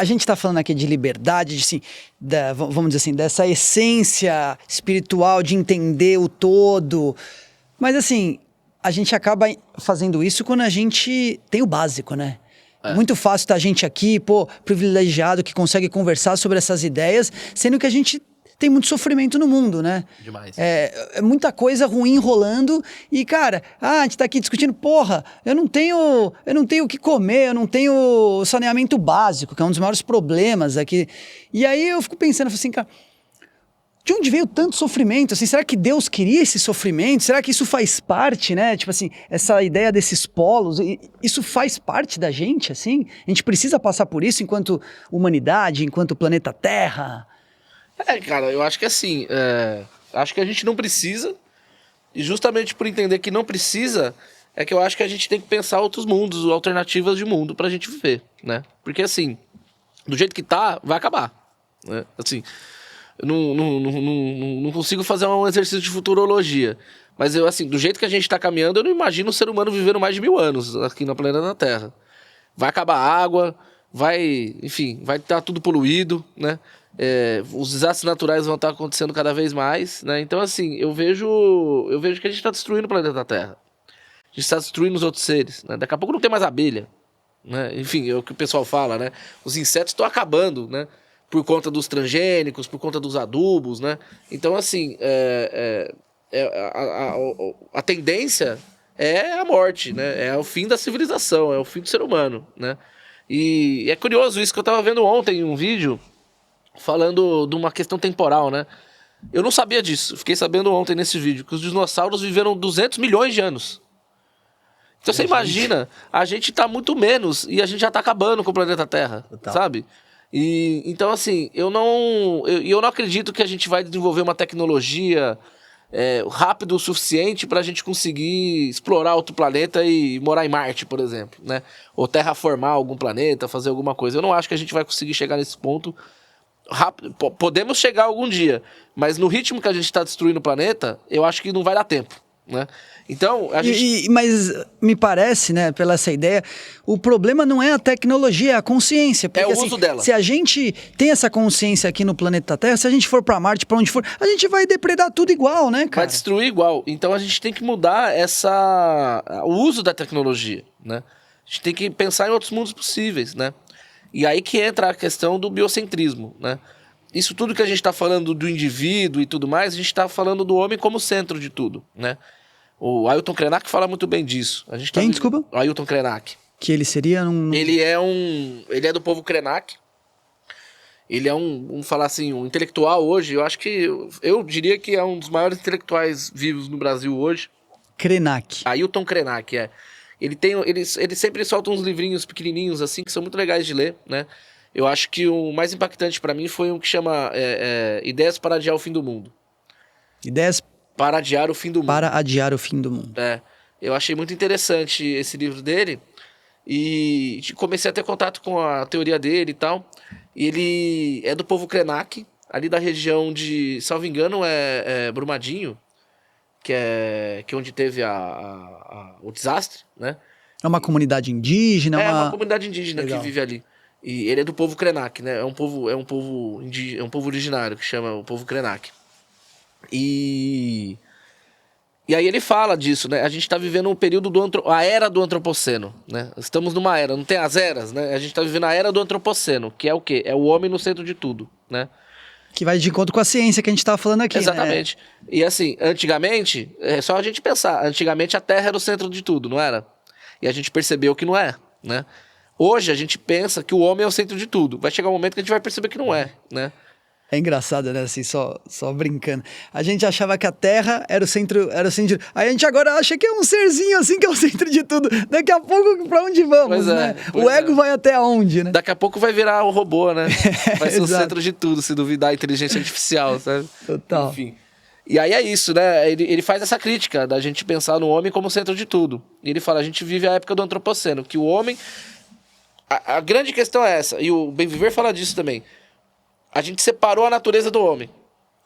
a gente está falando aqui de liberdade, de, assim, vamos dizer assim, dessa essência espiritual de entender o todo. Mas assim, a gente acaba fazendo isso quando a gente tem o básico, né? É muito fácil estar a gente aqui, privilegiado, que consegue conversar sobre essas ideias, sendo que a gente tem muito sofrimento no mundo, né? Demais. É muita coisa ruim rolando e, cara, a gente tá aqui discutindo, eu não tenho o que comer, eu não tenho saneamento básico, que é um dos maiores problemas aqui. E aí eu fico pensando, assim, cara, de onde veio tanto sofrimento? Assim, será que Deus queria esse sofrimento? Será que isso faz parte, né? Tipo assim, essa ideia desses polos, isso faz parte da gente, assim? A gente precisa passar por isso enquanto humanidade, enquanto planeta Terra? Cara, eu acho que assim, acho que a gente não precisa, e justamente por entender que não precisa, é que eu acho que a gente tem que pensar outros mundos, alternativas de mundo pra gente viver, né? Porque assim, do jeito que tá, vai acabar, né? Assim, eu não consigo fazer um exercício de futurologia, mas eu, assim, do jeito que a gente tá caminhando, eu não imagino o ser humano vivendo mais de 1000 anos aqui no planeta Terra. Vai acabar a água, enfim, vai estar tudo poluído, né? Os desastres naturais vão estar acontecendo cada vez mais, né? Então, assim, eu vejo que a gente está destruindo o planeta Terra. A gente está destruindo os outros seres, né? Daqui a pouco não tem mais abelha, né? Enfim, é o que o pessoal fala, né? Os insetos estão acabando, né? Por conta dos transgênicos, por conta dos adubos, né? Então, assim, a tendência é a morte, né? É o fim da civilização, é o fim do ser humano, né? E é curioso isso que eu estava vendo ontem em um vídeo falando de uma questão temporal, né? Eu não sabia disso, fiquei sabendo ontem nesse vídeo, que os dinossauros viveram 200 milhões de anos. Então você imagina, a gente tá muito menos e a gente já tá acabando com o planeta Terra, sabe? E então assim, eu não acredito que a gente vai desenvolver uma tecnologia rápido o suficiente pra gente conseguir explorar outro planeta e morar em Marte, por exemplo, né? Ou terraformar algum planeta, fazer alguma coisa. Eu não acho que a gente vai conseguir chegar nesse ponto rápido. Podemos chegar algum dia, mas no ritmo que a gente está destruindo o planeta, eu acho que não vai dar tempo, né? Então, mas me parece, né, pela essa ideia, o problema não é a tecnologia, é a consciência. Porque, é o uso dela. Se a gente tem essa consciência aqui no planeta Terra, se a gente for para Marte, para onde for, a gente vai depredar tudo igual, né, cara? Vai destruir igual. Então a gente tem que mudar o uso da tecnologia, né? A gente tem que pensar em outros mundos possíveis, né? E aí que entra a questão do biocentrismo, né? Isso tudo que a gente está falando do indivíduo e tudo mais, a gente está falando do homem como centro de tudo, né? O Ailton Krenak fala muito bem disso. Quem, desculpa? O Ailton Krenak. Que ele seria Ele é do povo Krenak. Ele é vamos falar assim, um intelectual hoje. Eu acho que, eu diria que é um dos maiores intelectuais vivos no Brasil hoje. Krenak. Ailton Krenak, Ele sempre solta uns livrinhos pequenininhos assim, que são muito legais de ler, né? Eu acho que o mais impactante pra mim foi um que chama Ideias para Adiar o Fim do Mundo. Ideias para adiar o fim do mundo. Para adiar o fim do mundo. Eu achei muito interessante esse livro dele e comecei a ter contato com a teoria dele e tal. E ele é do povo Krenak, ali da região de, salvo engano, Brumadinho, que é onde teve o desastre, né? É uma comunidade indígena? É uma comunidade indígena que vive ali. E ele é do povo Krenak, né? É um povo originário que chama o povo Krenak. E aí ele fala disso, né? A gente tá vivendo um período a era do antropoceno, né? Estamos numa era, não tem as eras, né? A gente tá vivendo a era do antropoceno, que é o quê? É o homem no centro de tudo, né? Que vai de encontro com a ciência que a gente tava falando aqui, exatamente. Né? E assim, antigamente, é só a gente pensar, antigamente a Terra era o centro de tudo, não era? E a gente percebeu que não é, né? Hoje a gente pensa que o homem é o centro de tudo. Vai chegar um momento que a gente vai perceber que não é, né? É engraçado, né? Assim, só brincando. A gente achava que a Terra era o centro. Aí a gente agora acha que é um serzinho assim que é o centro de tudo. Daqui a pouco, pra onde vamos, né? O ego vai até onde, né? Daqui a pouco vai virar o robô, né? Vai ser o centro de tudo, se duvidar, a inteligência artificial, sabe? Total. Enfim. E aí é isso, né? Ele faz essa crítica da gente pensar no homem como centro de tudo. E ele fala, a gente vive a época do antropoceno, que o homem... A grande questão é essa, e o Bem Viver fala disso também. A gente separou a natureza do homem.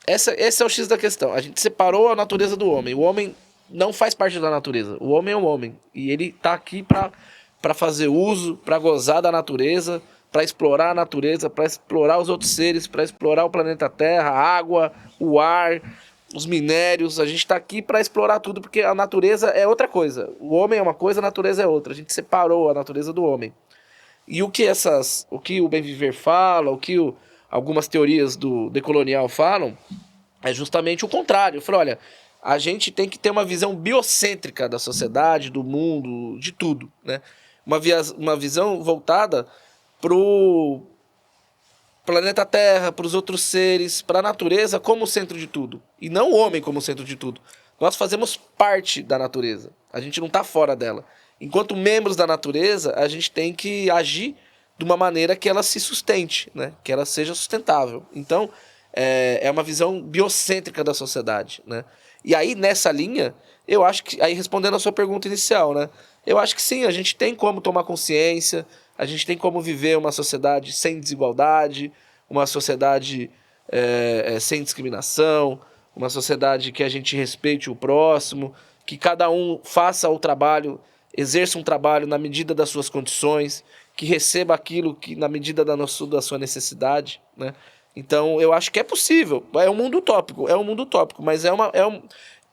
Esse é o X da questão. A gente separou a natureza do homem. O homem não faz parte da natureza. O homem é um homem. E ele tá aqui pra fazer uso, pra gozar da natureza, para explorar a natureza, para explorar os outros seres, para explorar o planeta Terra, a água, o ar, os minérios. A gente está aqui para explorar tudo, porque a natureza é outra coisa. O homem é uma coisa, a natureza é outra. A gente separou a natureza do homem. E o que o Bem Viver fala, algumas teorias do decolonial falam, é justamente o contrário. Eu falo, olha, a gente tem que ter uma visão biocêntrica da sociedade, do mundo, de tudo, né? Uma visão voltada pro planeta Terra, para os outros seres, para a natureza como centro de tudo. E não o homem como centro de tudo. Nós fazemos parte da natureza. A gente não está fora dela. Enquanto membros da natureza, a gente tem que agir de uma maneira que ela se sustente, né? Que ela seja sustentável. Então, é uma visão biocêntrica da sociedade, né? E aí, nessa linha, eu acho que, aí respondendo a sua pergunta inicial, né? Eu acho que sim, a gente tem como tomar consciência, a gente tem como viver uma sociedade sem desigualdade, uma sociedade sem discriminação, uma sociedade que a gente respeite o próximo, que cada um faça o trabalho, exerça um trabalho na medida das suas condições, que receba aquilo que na medida da sua necessidade, né? Então, eu acho que é possível. É um mundo utópico, mas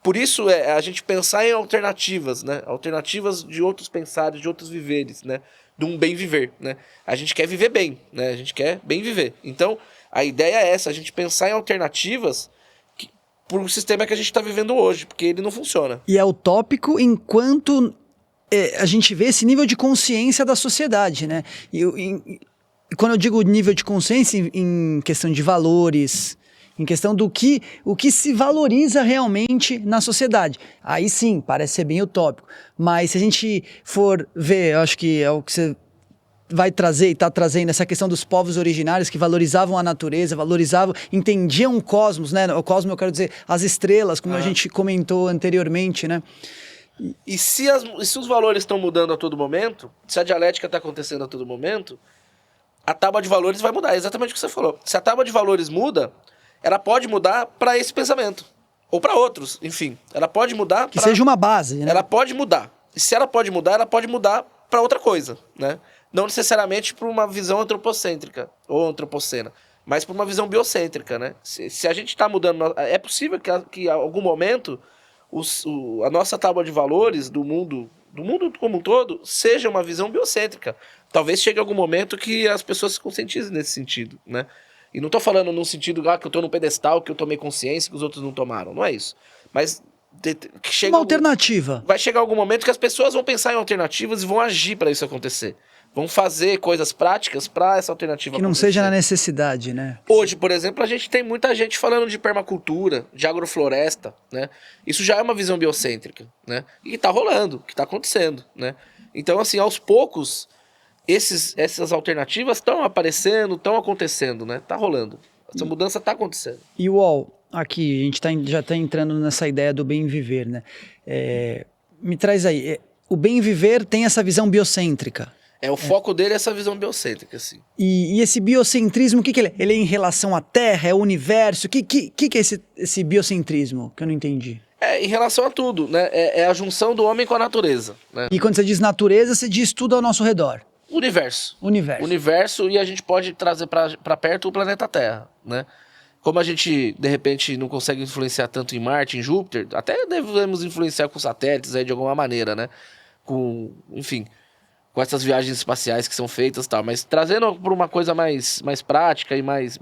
por isso a gente pensar em alternativas, né? Alternativas de outros pensares, de outros viveres, né? De um bem viver, né? A gente quer viver bem, né? A gente quer bem viver. Então, a ideia é essa, a gente pensar em alternativas para o sistema que a gente está vivendo hoje, porque ele não funciona. E é utópico enquanto a gente vê esse nível de consciência da sociedade, né? E quando eu digo nível de consciência em questão de valores, em questão do o que se valoriza realmente na sociedade. Aí sim, parece ser bem utópico. Mas se a gente for ver, eu acho que é o que você vai trazer e está trazendo, essa questão dos povos originários que valorizavam a natureza, entendiam o cosmos, né? O cosmos, eu quero dizer, as estrelas, como a gente comentou anteriormente, né? E se os valores estão mudando a todo momento, se a dialética está acontecendo a todo momento, a tábua de valores vai mudar. É exatamente o que você falou. Se a tábua de valores muda, ela pode mudar para esse pensamento. Ou para outros, enfim. Ela pode mudar que seja uma base, né? Ela pode mudar. E se ela pode mudar para outra coisa, né? Não necessariamente para uma visão antropocêntrica ou antropocena, mas para uma visão biocêntrica, né? Se a gente está mudando... É possível que em algum momento a nossa tábua de valores do mundo como um todo seja uma visão biocêntrica. Talvez chegue algum momento que as pessoas se conscientizem nesse sentido, né? E não estou falando num sentido que eu estou no pedestal, que eu tomei consciência que os outros não tomaram. Não é isso. Mas uma alternativa. Vai chegar algum momento que as pessoas vão pensar em alternativas e vão agir para isso acontecer. Vão fazer coisas práticas para essa alternativa que não acontecer. Seja na necessidade, né? Hoje, por exemplo, a gente tem muita gente falando de permacultura, de agrofloresta, né? Isso já é uma visão biocêntrica, né? E está rolando, que está acontecendo, né? Então, assim, aos poucos, essas alternativas estão aparecendo, estão acontecendo, né? Tá rolando. Essa mudança está acontecendo. E aqui, a gente já está entrando nessa ideia do bem viver, né? Me traz aí, o bem viver tem essa visão biocêntrica. O foco dele é essa visão biocêntrica, assim. E esse biocentrismo, o que ele é? Ele é em relação à Terra, é o universo? O que é esse biocentrismo que eu não entendi? Em relação a tudo, né? É a junção do homem com a natureza, né? E quando você diz natureza, você diz tudo ao nosso redor. Universo, e a gente pode trazer para perto o planeta Terra, né? Como a gente, de repente, não consegue influenciar tanto em Marte, em Júpiter, até devemos influenciar com satélites aí de alguma maneira, né? Enfim, com essas viagens espaciais que são feitas e tal, mas trazendo para uma coisa mais prática e mais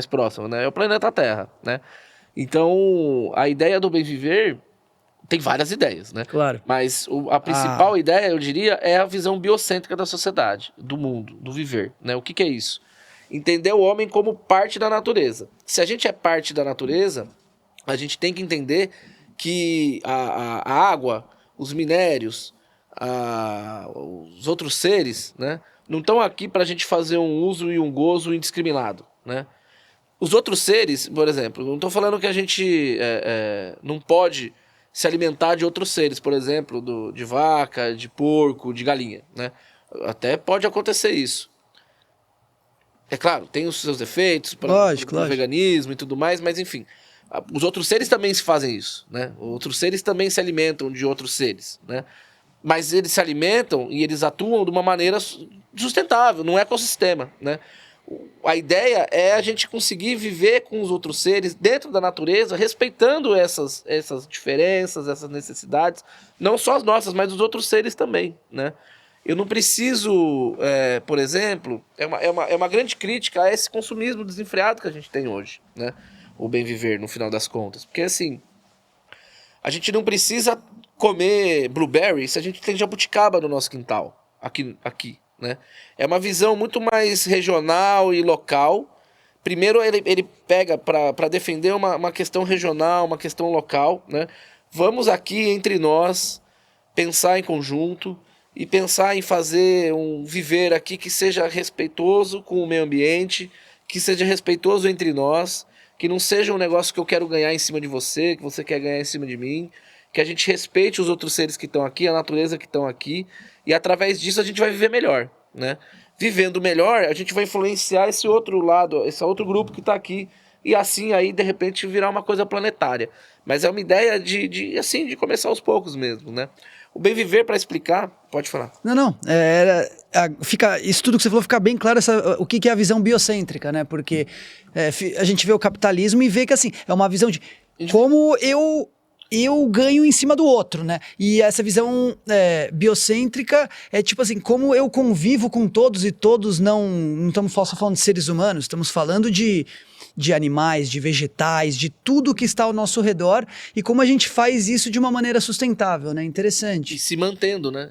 próxima, né? É o planeta Terra, né? Então, a ideia do bem viver tem várias ideias, né? Claro. Mas a principal ideia, eu diria, é a visão biocêntrica da sociedade, do mundo, do viver, né? O que é isso? Entender o homem como parte da natureza. Se a gente é parte da natureza, a gente tem que entender que a água, os minérios, os outros seres, né, não estão aqui para a gente fazer um uso e um gozo indiscriminado, né? Os outros seres, por exemplo, não estou falando que a gente não pode se alimentar de outros seres, por exemplo, de vaca, de porco, de galinha, né? Até pode acontecer isso. É claro, tem os seus defeitos para o veganismo e tudo mais, mas enfim, os outros seres também se fazem isso, né? Outros seres também se alimentam de outros seres, né? mas eles se alimentam e eles atuam de uma maneira sustentável, num ecossistema, né? A ideia é a gente conseguir viver com os outros seres dentro da natureza, respeitando essas diferenças, essas necessidades, não só as nossas, mas dos outros seres também, né? Eu não preciso, por exemplo, é uma grande crítica a esse consumismo desenfreado que a gente tem hoje, né? O bem viver, no final das contas. Porque, assim, a gente não precisa comer blueberry se a gente tem jabuticaba no nosso quintal, aqui, né? É uma visão muito mais regional e local. Primeiro ele pega para defender uma questão regional, uma questão local, né? Vamos aqui entre nós pensar em conjunto e pensar em fazer um viver aqui que seja respeitoso com o meio ambiente, que seja respeitoso entre nós, que não seja um negócio que eu quero ganhar em cima de você, que você quer ganhar em cima de mim, que a gente respeite os outros seres que estão aqui, a natureza que estão aqui, e através disso a gente vai viver melhor, né? Vivendo melhor, a gente vai influenciar esse outro lado, esse outro grupo que está aqui, e assim aí, de repente, virar uma coisa planetária. Mas é uma ideia de começar aos poucos mesmo, né? O bem viver, para explicar, pode falar. Não. Isso tudo que você falou fica bem claro o que é a visão biocêntrica, né? Porque a gente vê o capitalismo e vê que assim, é uma visão de como eu ganho em cima do outro, né? E essa visão biocêntrica é tipo assim, como eu convivo com todos e todos não estamos só falando de seres humanos, estamos falando de animais, de vegetais, de tudo que está ao nosso redor e como a gente faz isso de uma maneira sustentável, né? Interessante. E se mantendo, né?